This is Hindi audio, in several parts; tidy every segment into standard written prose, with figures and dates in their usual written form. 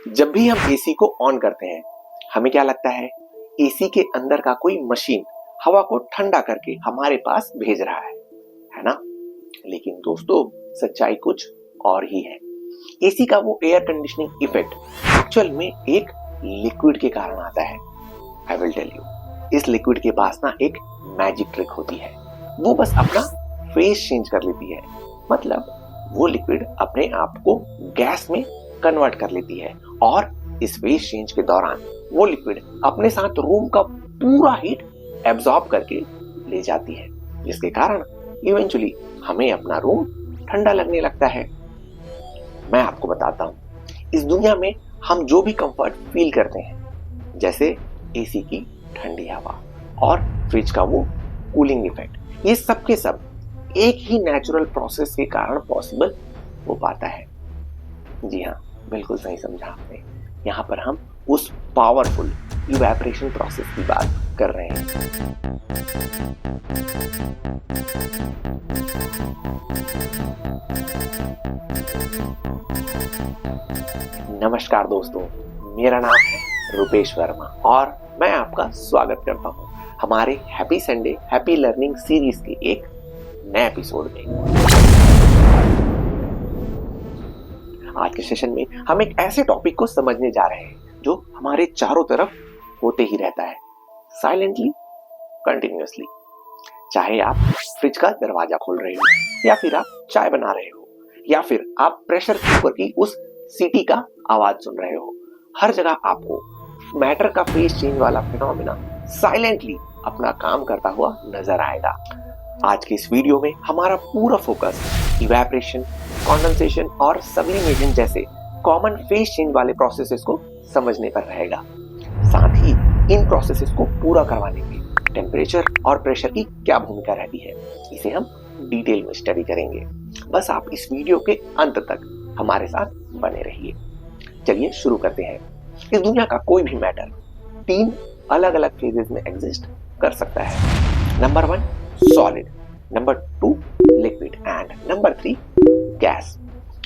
जब भी हम एसी को ऑन करते हैं, हमें क्या लगता है? एसी के अंदर का कोई मशीन हवा को ठंडा करके हमारे पास भेज रहा है ना? लेकिन दोस्तों, सच्चाई कुछ और ही है। एसी का वो एयर कंडीशनिंग इफेक्ट एक्चुअल में एक लिक्विड के कारण आता है। I will tell you. इस लिक्विड के पास ना एक मैजिक ट्रिक होती है। वो बस अपना फेस चेंज कर लेती है। मतलब वो लिक्विड अपने आप को गैस में कन्वर्ट कर लेती है और इस फेस चेंज के दौरान वो लिक्विड अपने साथ रूम का पूरा हीट एब्जॉर्ब करके ले जाती है, जिसके कारण इवेंचुअली हमें अपना रूम ठंडा लगने लगता है। मैं आपको बताता हूँ, इस दुनिया में हम जो भी कंफर्ट फील करते हैं, जैसे एसी की ठंडी हवा और फ्रिज का वो कूलिंग इफेक्ट, ये सब के सब एक ही नेचुरल प्रोसेस के कारण पॉसिबल हो पाता है। जी हाँ, बिल्कुल सही समझा आपने। यहाँ पर हम उस पावरफुल इवेपोरेशन प्रोसेस की बात कर रहे हैं। नमस्कार दोस्तों, मेरा नाम है रुपेश वर्मा और मैं आपका स्वागत करता हूँ हमारे happy Sunday happy learning series के एक नए एपिसोड में। आज के सेशन में हम एक ऐसे टॉपिक को समझने जा रहे हैं जो हमारे चारों तरफ होते ही रहता है, साइलेंटली, कंटिन्यूअसली। चाहे आप फ्रिज का दरवाजा खोल रहे हो, या फिर आप चाय बना रहे हो, या फिर आप प्रेशर कुकर की उस सीटी का आवाज सुन रहे हो, हर जगह आपको मैटर का फेस चेंज वाला फिनोमेना साइलेंटली अपना काम करता हुआ नजर आएगा। आज के इस वीडियो में हमारा पूरा फोकस इवेपोरेशन, कंडेंसेशन और सब्लिमेशन जैसे कॉमन फेस चेंज वाले प्रोसेसेस को समझने पर रहेगा। साथ ही इन प्रोसेसेस को पूरा करवाने में टेम्परेचर और प्रेशर की क्या भूमिका रहती है, इसे हम डिटेल में स्टडी करेंगे। बस आप इस वीडियो के अंत तक हमारे साथ बने रहिए। चलिए शुरू करते हैं। इस दुनिया का कोई भी मैटर 3 अलग अलग फेजेस में एग्जिस्ट कर सकता है। Number 1 solid, number 2 liquid and number 3 gas.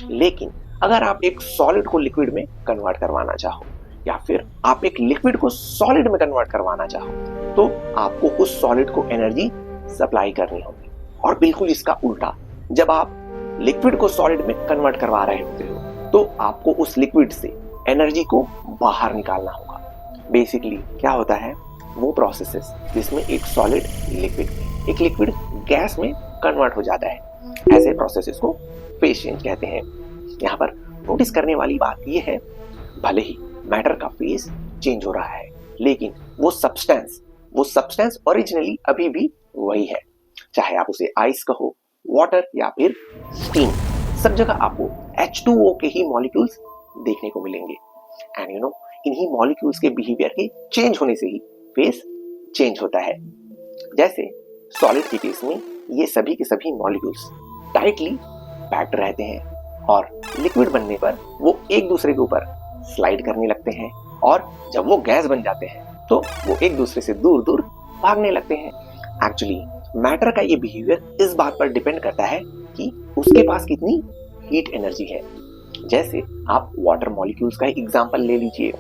लेकिन अगर आप एक सॉलिड को लिक्विड में कन्वर्ट करवाना चाहो, या फिर आप एक लिक्विड को सॉलिड में कन्वर्ट करवाना चाहो, तो आपको उस सॉलिड को एनर्जी सप्लाई करनी होगी। और बिल्कुल इसका उल्टा, जब आप लिक्विड को सॉलिड में कन्वर्ट करवा रहे होते हो, तो आपको उस लिक्विड से एनर्जी को बाहर निकालना होगा। बेसिकली क्या होता है, वो प्रोसेसेस जिसमें एक सॉलिड लिक्विड, एक लिक्विड गैस में कन्वर्ट हो जाता है, ऐसे प्रोसेसेस को फेस चेंज कहते हैं। यहाँ पर नोटिस करने वाली बात यह है, भले ही मैटर का फेस चेंज हो रहा है, लेकिन वो सब्सटेंस ओरिजिनली अभी भी वही है। चाहे आप उसे आइस कहो, वाटर या फिर स्टीम, सब जगह आपको H2O के ही मॉलिक्यूल्स देखने को मिलेंगे। एंड यू नो, इन्हीं मॉलिक्यूल्स के बिहेवियर के चेंज होने से ही फेस चेंज होता है। जैसे सॉलिड के केस में ये सभी के सभी मॉलिक्यूल्स टाइटली पैक्ड रहते हैं और लिक्विड बनने पर वो एक दूसरे के ऊपर स्लाइड करने लगते हैं, और जब वो गैस बन जाते हैं तो वो एक दूसरे से दूर दूर भागने लगते हैं। एक्चुअली मैटर का ये बिहेवियर इस बात पर डिपेंड करता है कि उसके पास कितनी हीट एनर्जी है। जैसे आप वाटर मॉलिक्यूल्स का एग्जांपल ले लीजिए।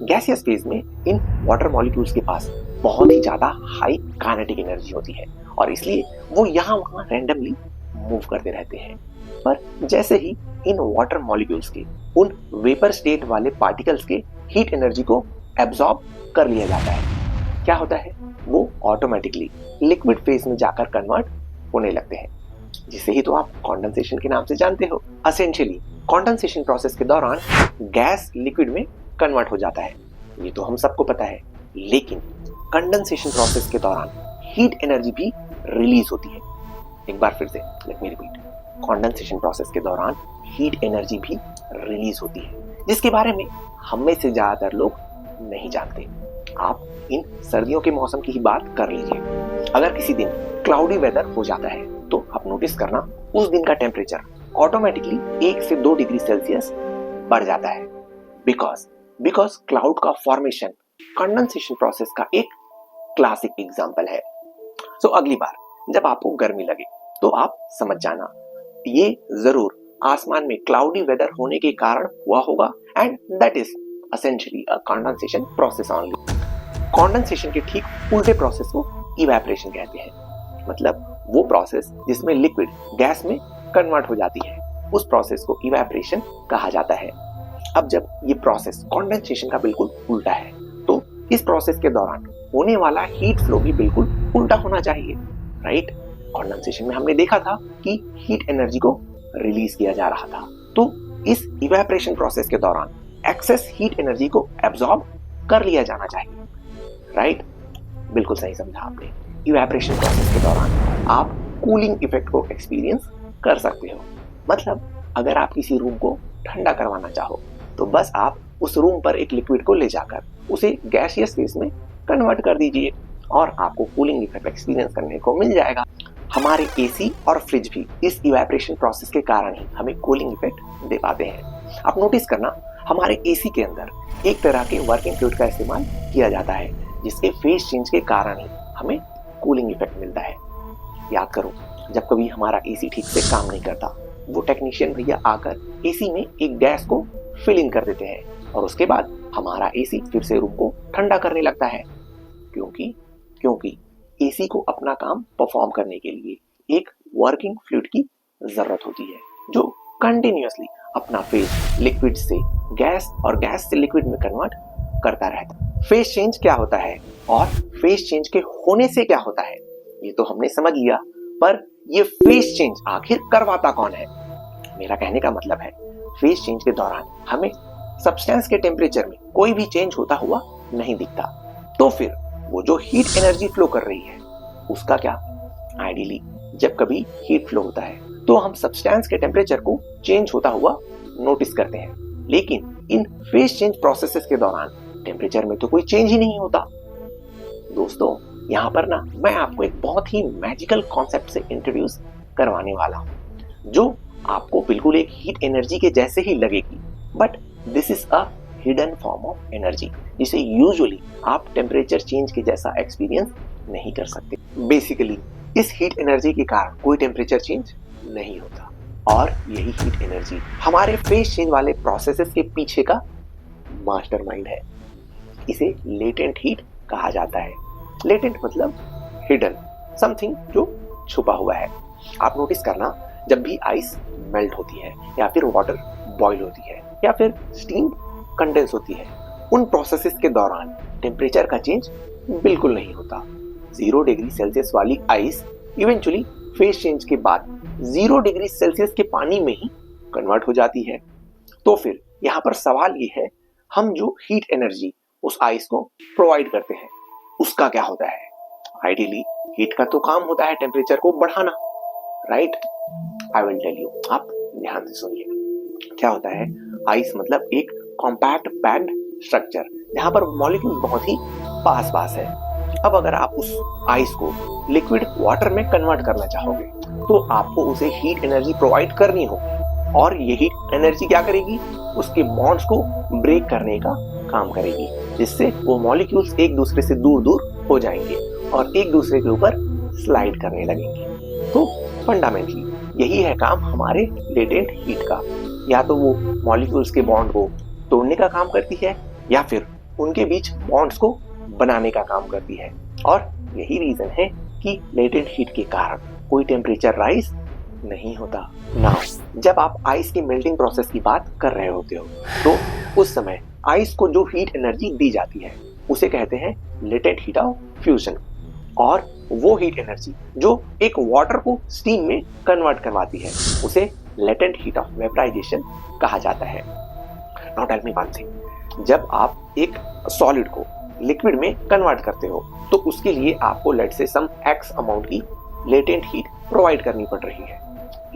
गैसियस फेज में इन वाटर मॉलिक्यूल्स के पास बहुत ही ज्यादा हाई काइनेटिक एनर्जी होती है, और इसलिए वो यहाँ वहाँ रैंडमली मूव करते रहते हैं। पर जैसे ही इन वाटर मॉलिक्यूल्स के उन वेपर स्टेट वाले पार्टिकल्स के हीट एनर्जी को एब्जॉर्ब कर लिया जाता है, क्या होता है, वो ऑटोमेटिकली लिक्विड फेज में जाकर कन्वर्ट होने लगते हैं, जिसे ही तो आप कंडेंसेशन के नाम से जानते हो। एसेंशियली कंडेंसेशन प्रोसेस के दौरान गैस लिक्विड में कन्वर्ट हो जाता है, ये तो हम सबको पता है। लेकिन कंडेंसेशन प्रोसेस के दौरान हीट एनर्जी भी रिलीज होती है। एक बार फिर से let me repeat, condensation process के दौरान हीट एनर्जी भी रिलीज होती है, जिसके बारे में हम में से ज्यादातर लोग नहीं जानते। आप इन सर्दियों के मौसम की ही बात कर लीजिए। अगर किसी दिन क्लाउडी वेदर हो जाता है, तो आप नोटिस करना, उस दिन का टेम्परेचर ऑटोमेटिकली 1 से 2 डिग्री सेल्सियस बढ़ जाता है। बिकॉज क्लाउड का फॉर्मेशन कंडेंसेशन प्रोसेस का एक क्लासिक एग्जांपल है। सो अगली बार जब आपको गर्मी लगे, तो आप समझ जाना, ये जरूर आसमान में क्लाउडी वेदर होने के कारण हुआ होगा, and that is essentially a condensation process only. Condensation के ठीक उल्टे प्रोसेस को इवेपोरेशन कहते हैं। मतलब वो प्रोसेस जिसमें लिक्विड गैस में कन्वर्ट हो जाती है, उस प्रोसेस को इवेपोरेशन कहा जाता है। अब जब ये प्रोसेस कंडेंसेशन का बिल्कुल उल्टा है, तो इस प्रोसेस के दौरान होने वाला हीट फ्लो भी बिल्कुल उल्टा होना चाहिए, राइट? कंडेंसेशन में हमने देखा था कि हीट एनर्जी को रिलीज किया जा रहा था, तो इस इवेपोरेशन प्रोसेस के दौरान एक्सेस हीट एनर्जी को एब्जॉर्ब कर लिया जाना चाहिए, राइट? बिल्कुल सही समझा आपने। इवेपोरेशन प्रोसेस के दौरान आप कूलिंग इफेक्ट को एक्सपीरियंस कर सकते हो। मतलब अगर आप किसी रूम को ठंडा करवाना चाहो, तो बस आप उस रूम पर एक लिक्विड को ले जाकर उसे गैसियस फेज में कन्वर्ट कर दीजिए और आपको कूलिंग इफेक्ट एक्सपीरियंस करने को मिल जाएगा। हमारे एसी और फ्रिज भी इस इवेपोरेशन प्रोसेस के कारण ही हमें कूलिंग इफेक्ट दे पाते हैं। आप नोटिस करना, हमारे एसी के अंदर एक तरह के वर्किंग फ्लूइड का इस्तेमाल किया जाता है, जिसके फेज चेंज के कारण ही हमें कूलिंग इफेक्ट मिलता है। याद करो, जब कभी हमारा एसी ठीक से काम नहीं करता, वो टेक्नीशियन भैया आकर एसी में एक गैस को फिल इन कर देते हैं और उसके बाद हमारा एसी फिर से रूम को ठंडा करने लगता है। क्योंकि एसी को अपना काम परफॉर्म करने के लिए एक वर्किंग फ्लूइड की जरूरत होती है, जो कंटिन्यूअसली अपना फेज लिक्विड से गैस और गैस से लिक्विड में कन्वर्ट करता रहता है। फेज चेंज क्या होता है और फेज चेंज के होने से क्या होता है, ये तो हमने समझ लिया, पर ये फेज चेंज आखिर करवाता कौन है? मेरा कहने का मतलब है, फेज चेंज के दौरान हमें सब्सटेंस के टेम्परेचर में कोई भी चेंज होता हुआ नहीं दिखता, तो फिर वो जो हीट एनर्जी फ्लो कर रही है उसका क्या? आइडियली जब कभी हीट फ्लो होता है तो हम सब्सटेंस के टेम्परेचर को चेंज होता हुआ नोटिस करते हैं, लेकिन इन फेज चेंज प्रोसेसेस के दौरान टेम्परेचर में तो कोई चेंज ही नहीं होता। दोस्तों, यहाँ पर ना मैं आपको एक बहुत ही मैजिकल कॉन्सेप्ट से इंट्रोड्यूस करवाने वाला हूँ, जो आपको बिल्कुल एक हीट एनर्जी के जैसे ही लगेगी, but this is a hidden form of energy, जिसे यूजुअली आप टेम्परेचर चेंज के जैसा एक्सपीरियंस नहीं कर सकते। बेसिकली इस हीट एनर्जी के कारण कोई टेम्परेचर चेंज नहीं होता और यही हीट एनर्जी हमारे फेज चेंज वाले प्रोसेसेस के पीछे का मास्टरमाइंड है। इसे लेटेंट हीट कहा जाता है। लेटेंट मतलब हिडन, समथिंग जो छुपा हुआ है। आप नोटिस करना, जब भी आइस मेल्ट होती है या फिर वाटर बॉईल होती है या फिर स्टीम कंडेंस होती है, उन प्रोसेसेस के दौरान टेम्परेचर का चेंज बिल्कुल नहीं होता। 0 डिग्री सेल्सियस वाली आइस इवेंचुअली फेज चेंज के बाद 0 डिग्री सेल्सियस के पानी में ही कन्वर्ट हो जाती है। तो फिर यहाँ पर सवाल ये है, हम जो हीट एनर्जी उस आइस को प्रोवाइड करते हैं उसका क्या होता है? आइडियली हीट का तो काम होता है टेम्परेचर को बढ़ाना, right? I will tell you, आप ध्यान से सुनिए। क्या होता है? आइस मतलब एक कॉम्पैक्ट पैक्ड स्ट्रक्चर जहां पर मॉलिक्यूल बहुत ही पास पास है। अब अगर आप उस आइस को लिक्विड वाटर में कन्वर्ट करना चाहोगे तो आपको उसे हीट एनर्जी प्रोवाइड करनी होगी, और ये हीट एनर्जी क्या करेगी? उसके बॉन्ड्स को ब्रेक करने का काम करेगी, जिससे वो मॉलिक्यूल्स एक दूसरे से दूर दूर हो जाएंगे और एक दूसरे के ऊपर स्लाइड करने लगेंगे। तो फंडामेंटली यही है काम हमारे लेटेंट हीट का। या तो वो मॉलिक्यूल्स के बॉन्ड को तोड़ने का काम करती है या फिर उनके बीच बॉन्ड्स को बनाने का काम करती है, और यही रीजन है कि लेटेंट हीट के कारण कोई टेम्परेचर राइज नहीं होता। नाउ जब आप आइस की मेल्टिंग प्रोसेस की बात कर रहे होते हो तो उस समय आइस को जो हीट एनर्जी दी जाती है उसे कहते हैं लेटेंट हीट ऑफ फ्यूजन, और वो हीट एनर्जी जो एक वाटर को स्टीम में कन्वर्ट करवाती है उसे लेटेंट हीट ऑफ वेपराइजेशन कहा जाता है। Now tell me one thing, जब आप एक सॉलिड को लिक्विड में कन्वर्ट करते हो तो उसके लिए आपको लेट से सम एक्स अमाउंट की लेटेंट हीट प्रोवाइड करनी पड़ रही है,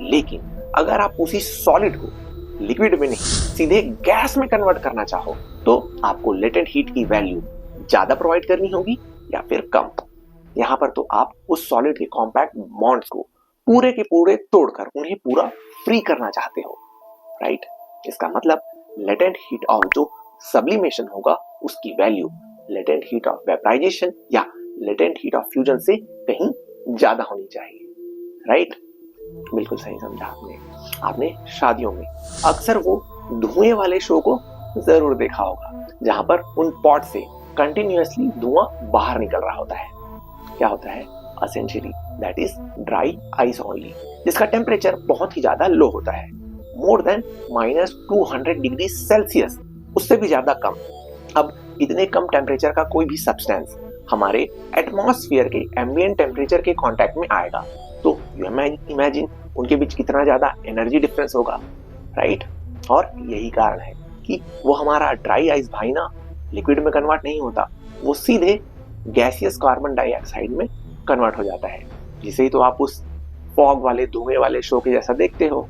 लेकिन अगर आप उसी सॉलिड को लिक्विड में नहीं सीधे गैस में कन्वर्ट करना चाहो तो आपको लेटेंट हीट की वैल्यू ज्यादा प्रोवाइड करनी होगी या फिर कम। यहाँ पर तो आप उस सॉलिड के कॉम्पैक्ट बॉन्ड्स को पूरे के पूरे तोड़कर उन्हें पूरा फ्री करना चाहते हो, राइट? इसका मतलब लेटेंट हीट ऑफ जो सब्लिमेशन होगा उसकी value latent heat of vaporization या लेटेंट हीट ऑफ फ्यूजन से कहीं ज्यादा होनी चाहिए, राइट? बिल्कुल सही समझा आपने। शादियों में अक्सर वो धुएं वाले शो को जरूर देखा होगा, जहां पर उन पॉट से कंटिन्यूअसली धुआं बाहर निकल रहा होता है। क्या होता है? Essentially that is dry ice only, जिसका टेम्परेचर बहुत ही ज्यादा लो होता है, मोर देन -200 डिग्री सेल्सियस, उससे भी ज्यादा कम। अब इतने कम टेम्परेचर का कोई भी सब्सटेंस हमारे एटमॉस्फेयर के एम्बिएंट टेम्परेचर के कांटेक्ट में आएगा तो यू इमेजिन उनके बीच कितना ज्यादा एनर्जी डिफरेंस होगा, राइट? और यही कारण है कि वो हमारा ड्राई आइस भाई ना लिक्विड में कन्वर्ट नहीं होता, वो सीधे गैसियस कार्बन डाइऑक्साइड में कन्वर्ट हो जाता है, जिसे ही तो आप उस फॉग वाले धुएं वाले शो के जैसा देखते हो।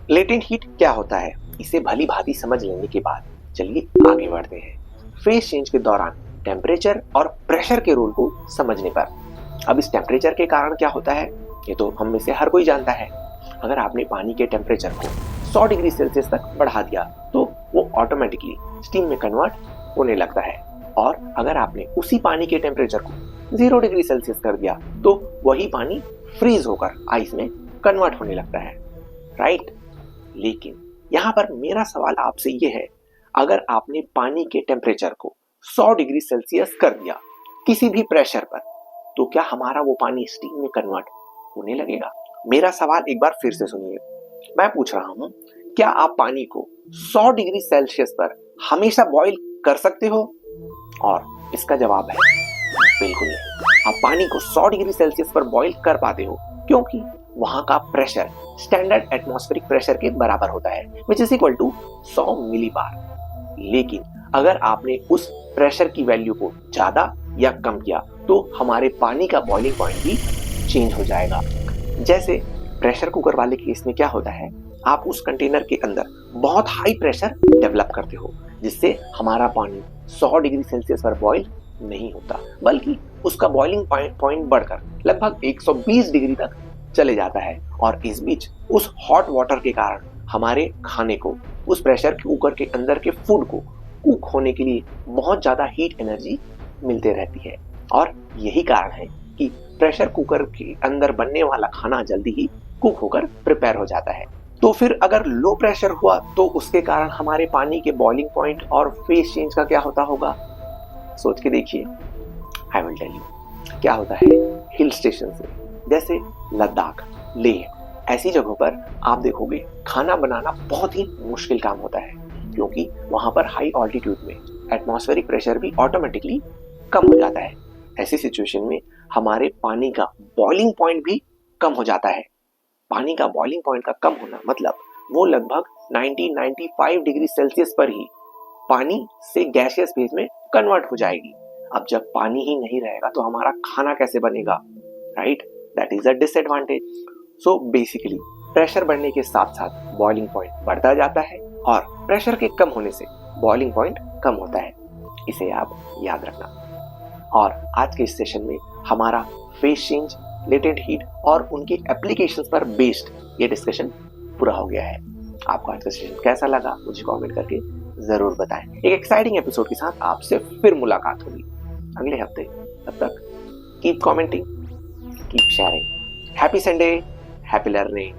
लेटेंट हीट क्या होता है, इसे भली भांति समझ लेने के बाद चलिए आगे बढ़ते हैं फेज चेंज के दौरान टेम्परेचर और प्रेशर के रोल को समझने पर। अब इस टेम्परेचर के कारण क्या होता है, ये तो हम में से हर कोई जानता है। अगर आपने पानी के टेम्परेचर को 100 डिग्री सेल्सियस तक बढ़ा दिया तो वो ऑटोमेटिकली स्टीम में कन्वर्ट होने लगता है, और अगर आपने उसी पानी के टेम्परेचर को 0 डिग्री सेल्सियस कर दिया तो वही पानी फ्रीज होकर आइस में कन्वर्ट होने लगता है, राइट? लेकिन यहाँ पर मेरा सवाल आपसे ये है, अगर आपने पानी के टेम्परेचर को 100 डिग्री सेल्सियस कर दिया किसी भी प्रेशर पर, तो क्या हमारा वो पानी स्टीम में कन्वर्ट होने लगेगा? मेरा सवाल एक बार फिर से सुनिए, मैं पूछ रहा हूँ, क्या आप पानी को 100 डिग्री सेल्सियस पर हमेशा बॉईल कर सकते हो? और इसका जवाब है बिल्कुल नहीं। आप पानी को 100 डिग्री सेल्सियस पर बॉईल कर पाते हो क्योंकि वहां का प्रेशर स्टैंडर्ड एटमॉस्फेरिक प्रेशर के बराबर होता है, which is equal to 100 millibar. लेकिन अगर आपने उस प्रेशर की वैल्यू को ज्यादा या कम किया तो हमारे पानी का बॉइलिंग पॉइंट भी चेंज हो जाएगा। जैसे प्रेशर कुकर वाले केस में क्या होता है, आप उस कंटेनर के अंदर बहुत हाई प्रेशर डेवलप करते हो, जिससे हमारा पानी 100 डिग्री सेल्सियस पर बॉईल नहीं होता, बल्कि उसका बॉइलिंग पॉइंट बढ़कर लगभग 120 डिग्री तक चले जाता है। और इस बीच उस हॉट वाटर के कारण हमारे खाने को उस प्रेशर कुकर के अंदर के फूड को कुक होने के लिए बहुत ज्यादा हीट एनर्जी मिलते रहती है, और यही कारण है कि प्रेशर कुकर के अंदर बनने वाला खाना जल्दी ही कुक होकर प्रिपेयर हो जाता है। तो फिर अगर लो प्रेशर हुआ तो उसके कारण हमारे पानी के बॉइलिंग पॉइंट और फेज चेंज का क्या होता होगा? सोच के देखिए, आई विल टेल यू। क्या होता है, हिल स्टेशन से जैसे लद्दाख, लेह, ऐसी जगहों पर आप देखोगे खाना बनाना बहुत ही मुश्किल काम होता है, क्योंकि वहां पर हाई ऑल्टीट्यूड में एटमॉस्फेरिक प्रेशर भी ऑटोमेटिकली कम हो जाता है। ऐसी सिचुएशन में हमारे पानी का बॉइलिंग पॉइंट भी कम हो जाता है। पानी का बॉइलिंग पॉइंट का कम होना मतलब वो लगभग 90-95 डिग्री सेल्सियस पर ही पानी से गैसियस फेज में कन्वर्ट हो जाएगी। अब जब पानी ही नहीं रहेगा तो हमारा खाना कैसे बनेगा, right? That is a disadvantage. So basically pressure बढ़ने के साथ साथ बॉइलिंग पॉइंट बढ़ता जाता है, और प्रेशर के कम होने से बॉइलिंग पॉइंट कम होता है। इसे आप याद रखना। और आज के इस सेशन में हमारा फेज चेंज, लेटेंट हीट और उनकी एप्लीकेशंस पर बेस्ड ये डिस्कशन पूरा हो गया है। आपको आज का सेशन कैसा लगा मुझे कमेंट करके जरूर बताएं। एक एक्साइटिंग एपिसोड के साथ आपसे फिर मुलाकात होगी अगले हफ्ते। तब तक keep commenting, keep sharing. Happy Sunday, happy learning.